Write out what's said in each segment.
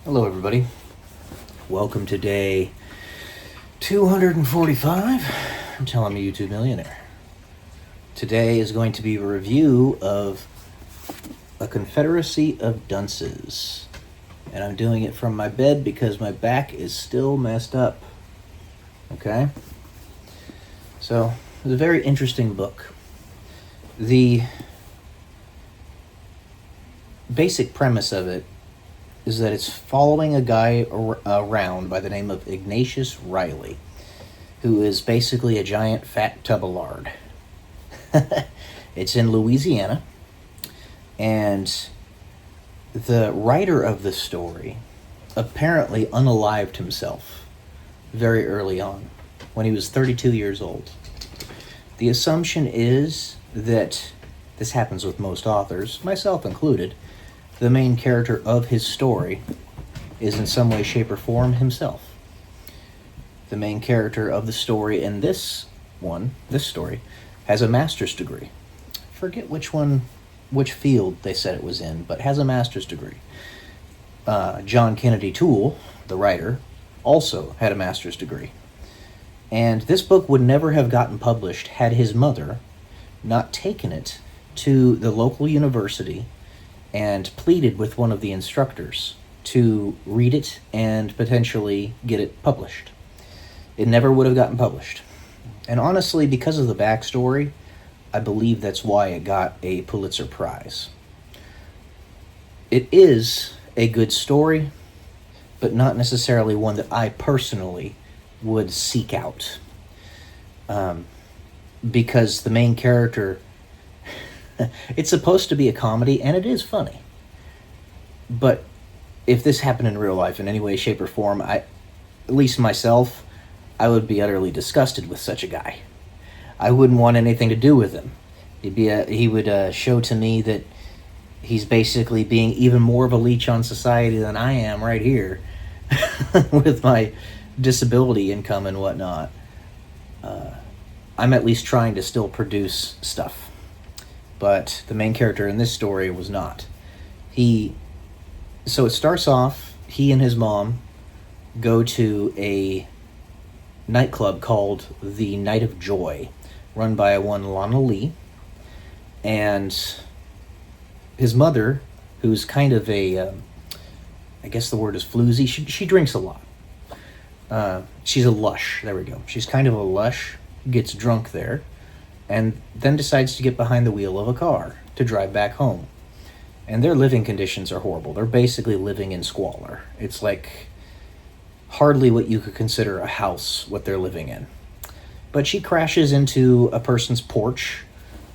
Hello everybody. Welcome to day 245 from Telling Me YouTube Millionaire. Today is going to be a review of A Confederacy of Dunces. And I'm doing it from my bed because my back is still messed up. Okay? So, it's a very interesting book. The basic premise of it is that it's following a guy around by the name of Ignatius Riley, who is basically a giant fat tub of lard. It's in Louisiana, and the writer of the story apparently unalived himself very early on, when he was 32 years old. The assumption is that this happens with most authors, myself included. The main character of his story is in some way, shape, or form himself. The main character of the story in this story, has a master's degree. I forget which field they said it was in, but has a master's degree. John Kennedy Toole, the writer, also had a master's degree. And this book would never have gotten published had his mother not taken it to the local university and pleaded with one of the instructors to read it and potentially get it published. It never would have gotten published. And honestly, because of the backstory, I believe that's why it got a Pulitzer Prize. It is a good story, but not necessarily one that I personally would seek out. Because the main character, it's supposed to be a comedy, and it is funny. But if this happened in real life in any way, shape, or form, at least myself, I would be utterly disgusted with such a guy. I wouldn't want anything to do with him. He would show to me that he's basically being even more of a leech on society than I am right here with my disability income and whatnot. I'm at least trying to still produce stuff. But the main character in this story was not. So it starts off, he and his mom go to a nightclub called the Night of Joy, run by one Lana Lee. And his mother, who's kind of I guess the word is floozy, she drinks a lot. She's a lush, there we go. She's kind of a lush, gets drunk there, and then decides to get behind the wheel of a car to drive back home. And their living conditions are horrible. They're basically living in squalor. It's like hardly what you could consider a house, what they're living in. But she crashes into a person's porch,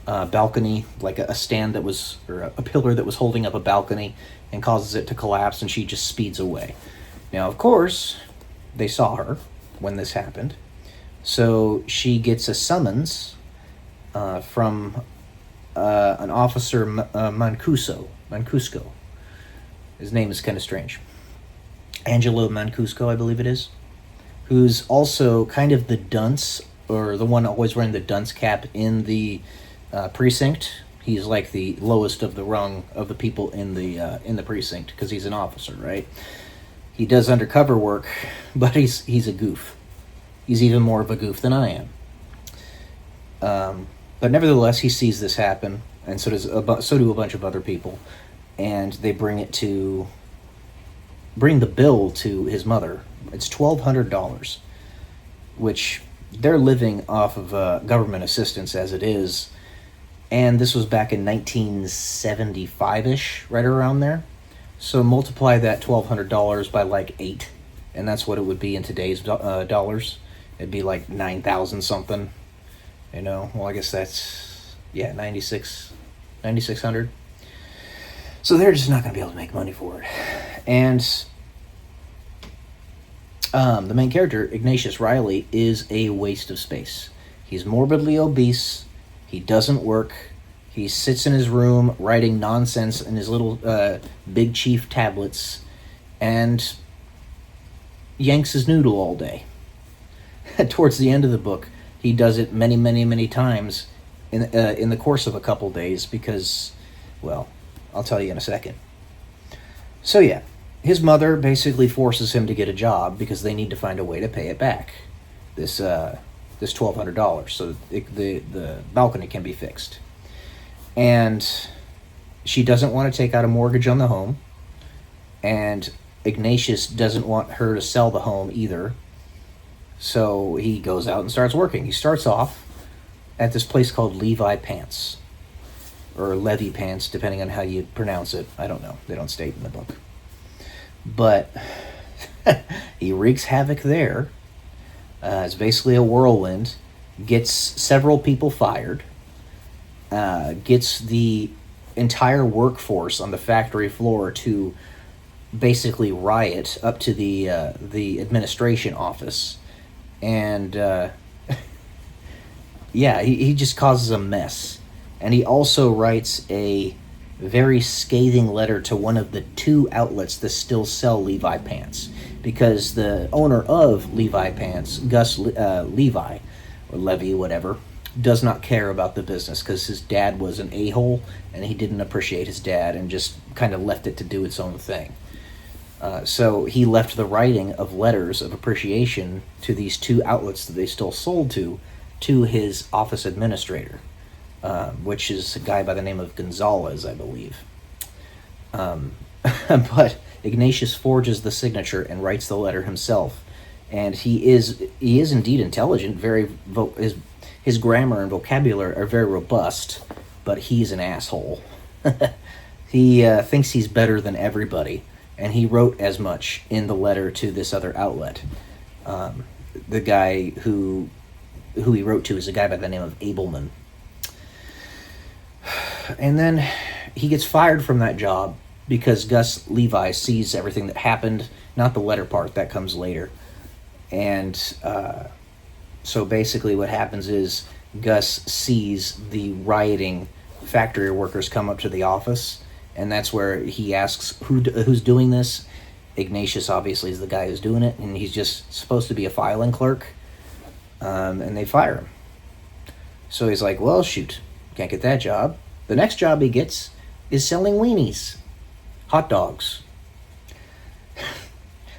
balcony, like a stand that was, or a pillar that was holding up a balcony, and causes it to collapse, and she just speeds away. Now, of course, they saw her when this happened. So she gets a summons from an officer, Mancuso. His name is kind of strange. Angelo Mancuso, I believe it is. Who's also kind of the dunce, or the one always wearing the dunce cap in the precinct. He's like the lowest of the rung of the people in the precinct, because he's an officer, right? He does undercover work, but he's a goof. He's even more of a goof than I am. But nevertheless, he sees this happen, and so do a bunch of other people, and they bring the bill to his mother. It's $1,200, which they're living off of government assistance as it is, and this was back in 1975-ish, right around there. So multiply that $1,200 by like 8, and that's what it would be in today's dollars. It'd be like 9,000 something. Well, I guess that's, 9,600. So they're just not going to be able to make money for it. And the main character, Ignatius Riley, is a waste of space. He's morbidly obese. He doesn't work. He sits in his room writing nonsense in his little Big Chief tablets and yanks his noodle all day. Towards the end of the book, he does it many, many, many times in the course of a couple days because, well, I'll tell you in a second. So yeah, his mother basically forces him to get a job because they need to find a way to pay it back. This $1,200, so the balcony can be fixed. And she doesn't want to take out a mortgage on the home, and Ignatius doesn't want her to sell the home either. So he goes out and starts working. He starts off at this place called Levi Pants, or Levy Pants, depending on how you pronounce it. I don't know. They don't state in the book. But he wreaks havoc there. It's basically a whirlwind. Gets several people fired. Gets the entire workforce on the factory floor to basically riot up to the administration office. And yeah, he just causes a mess. And he also writes a very scathing letter to one of the 2 outlets that still sell Levi Pants, because the owner of Levi Pants, Gus Levi, or Levy, whatever, does not care about the business because his dad was an a-hole and he didn't appreciate his dad and just kind of left it to do its own thing. So he left the writing of letters of appreciation to these 2 outlets that they still sold to his office administrator, which is a guy by the name of Gonzalez, I believe. But Ignatius forges the signature and writes the letter himself, and he is indeed intelligent. His grammar and vocabulary are very robust, but he's an asshole. He thinks he's better than everybody, and he wrote as much in the letter to this other outlet. The guy who he wrote to is a guy by the name of Abelman. And then he gets fired from that job because Gus Levi sees everything that happened, not the letter part, that comes later. And so basically what happens is Gus sees the rioting factory workers come up to the office, and that's where he asks who's doing this. Ignatius obviously is the guy who's doing it, and he's just supposed to be a filing clerk, and they fire him. So he's like, well, shoot, can't get that job. The next job he gets is selling weenies, hot dogs.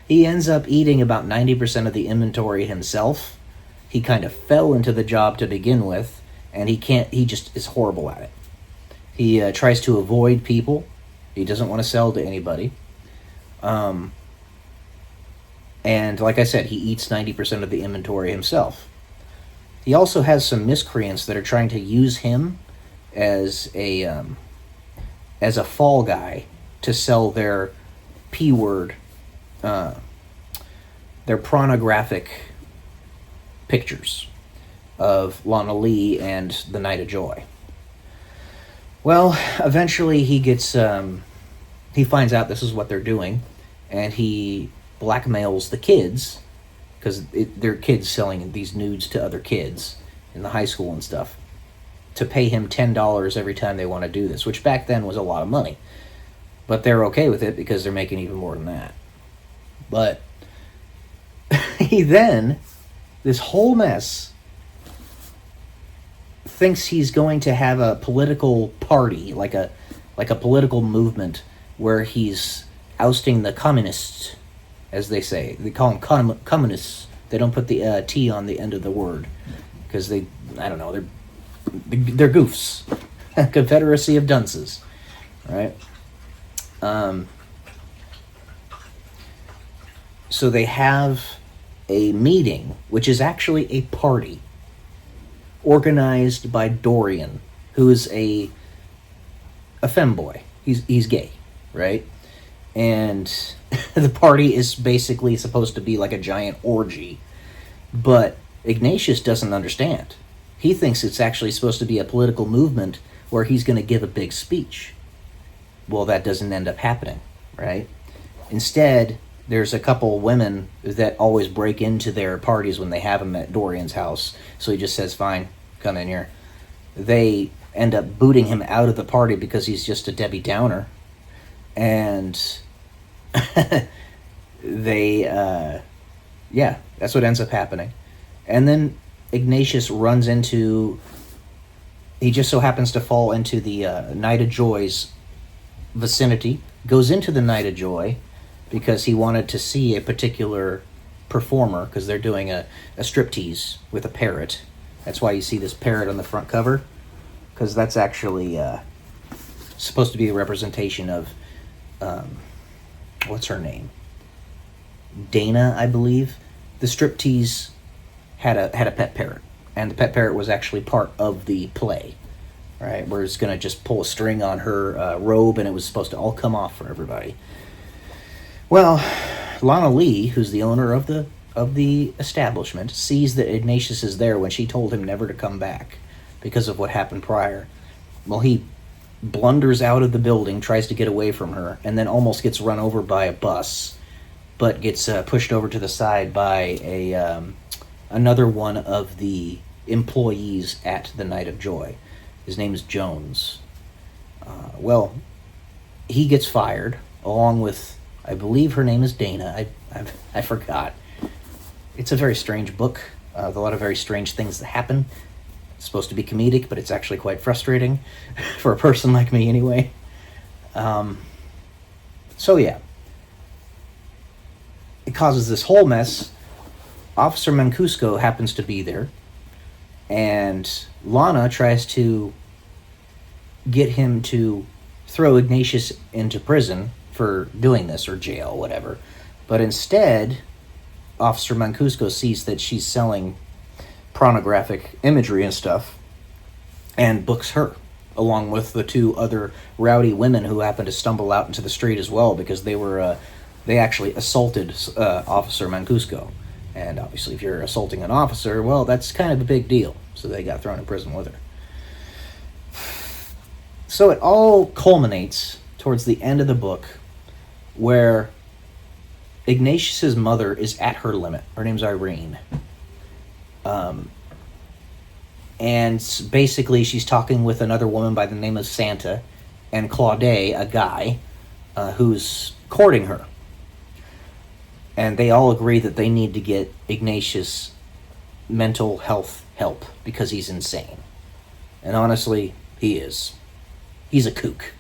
He ends up eating about 90% of the inventory himself. He kind of fell into the job to begin with, and he just is horrible at it. He tries to avoid people. He doesn't want to sell to anybody. And like I said, he eats 90% of the inventory himself. He also has some miscreants that are trying to use him as a fall guy to sell their P-word, their pornographic pictures of Lana Lee and the Night of Joy. Well, eventually he gets, he finds out this is what they're doing, and he blackmails the kids, because they're kids selling these nudes to other kids in the high school and stuff, to pay him $10 every time they want to do this, which back then was a lot of money. But they're okay with it because they're making even more than that. But he then, this whole mess, thinks he's going to have a political party, like a political movement, where he's ousting the communists, as they say. They call them communists. They don't put the T on the end of the word because they're goofs. Confederacy of Dunces, right? So they have a meeting, which is actually a party, organized by Dorian, who is a femboy. He's gay, right? And the party is basically supposed to be like a giant orgy, but Ignatius doesn't understand. He thinks it's actually supposed to be a political movement where he's going to give a big speech. Well, that doesn't end up happening, right? Instead, there's a couple women that always break into their parties when they have them at Dorian's house. So he just says, fine, come in here. They end up booting him out of the party because he's just a Debbie Downer. And that's what ends up happening. And then Ignatius runs into, he just so happens to fall into the Night of Joy's vicinity, goes into the Night of Joy, because he wanted to see a particular performer, because they're doing a striptease with a parrot. That's why you see this parrot on the front cover, because that's actually supposed to be a representation of, what's her name? Dana, I believe. The striptease had a pet parrot, and the pet parrot was actually part of the play, right? Where it's going to just pull a string on her robe, and it was supposed to all come off for everybody. Well, Lana Lee, who's the owner of the establishment, sees that Ignatius is there when she told him never to come back because of what happened prior. Well, he blunders out of the building, tries to get away from her, and then almost gets run over by a bus, but gets pushed over to the side by another one of the employees at the Night of Joy. His name is Jones. Well, he gets fired, along with, I believe her name is Dana. I forgot. It's a very strange book with a lot of very strange things that happen. It's supposed to be comedic, but it's actually quite frustrating for a person like me anyway. So yeah. It causes this whole mess. Officer Mancuso happens to be there, and Lana tries to get him to throw Ignatius into prison for doing this, or jail, whatever. But instead, Officer Mancuso sees that she's selling pornographic imagery and stuff, and books her, along with the two other rowdy women who happen to stumble out into the street as well, because they actually assaulted Officer Mancuso. And obviously, if you're assaulting an officer, well, that's kind of a big deal. So they got thrown in prison with her. So it all culminates towards the end of the book, where Ignatius's mother is at her limit. Her name's Irene. And basically, she's talking with another woman by the name of Santa, and Claude, a guy, who's courting her. And they all agree that they need to get Ignatius mental health help because he's insane. And honestly, he is. He's a kook.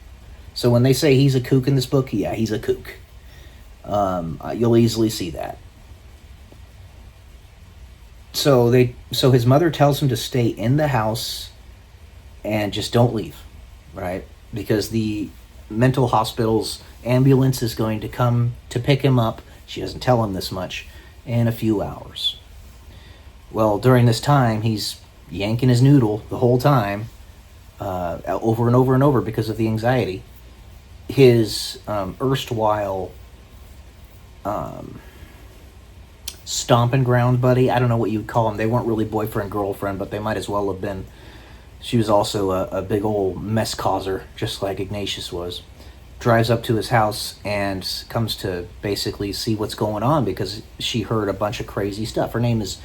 So when they say he's a kook in this book, yeah, he's a kook. You'll easily see that. So his mother tells him to stay in the house and just don't leave, right? Because the mental hospital's ambulance is going to come to pick him up. She doesn't tell him this much, in a few hours. Well, during this time, he's yanking his noodle the whole time, over and over and over because of the anxiety. His erstwhile stomping ground buddy, I don't know what you'd call them. They weren't really boyfriend-girlfriend, but they might as well have been. She was also a big old mess causer, just like Ignatius was. Drives up to his house and comes to basically see what's going on because she heard a bunch of crazy stuff. Her name is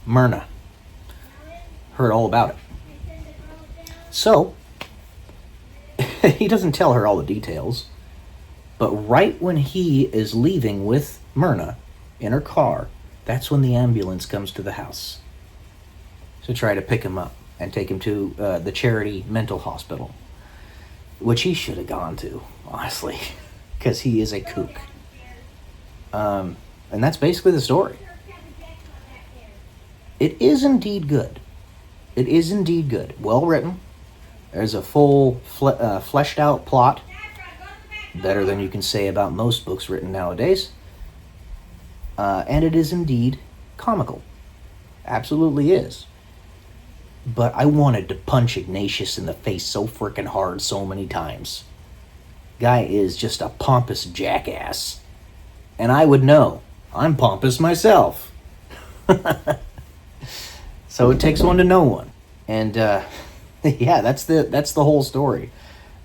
Myrna. Heard all about it. So, he doesn't tell her all the details, but right when he is leaving with Myrna in her car, that's when the ambulance comes to the house to try to pick him up and take him to the charity mental hospital. Which he should have gone to, honestly, because he is a kook. And that's basically the story. It is indeed good. It is indeed good. Well written. There's a full, fleshed out plot. Better than you can say about most books written nowadays. And it is indeed comical. Absolutely is. But I wanted to punch Ignatius in the face so freaking hard so many times. Guy is just a pompous jackass. And I would know. I'm pompous myself. So it takes one to know one. And yeah, that's the whole story.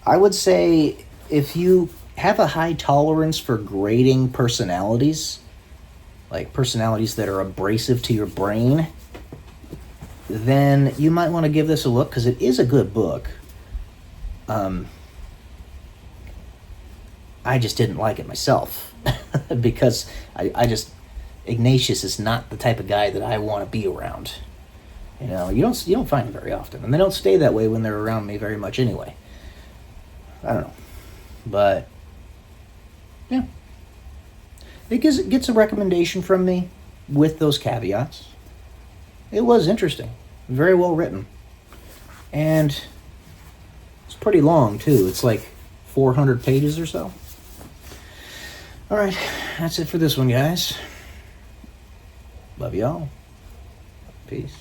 I would say if you have a high tolerance for grading personalities, like personalities that are abrasive to your brain, then you might want to give this a look, because it is a good book. I just didn't like it myself, because Ignatius is not the type of guy that I want to be around. You know, you don't find them very often, and they don't stay that way when they're around me very much anyway. I don't know, but Yeah. It gets a recommendation from me with those caveats. It was interesting. Very well written. And it's pretty long, too. It's like 400 pages or so. All right. That's it for this one, guys. Love y'all. Peace.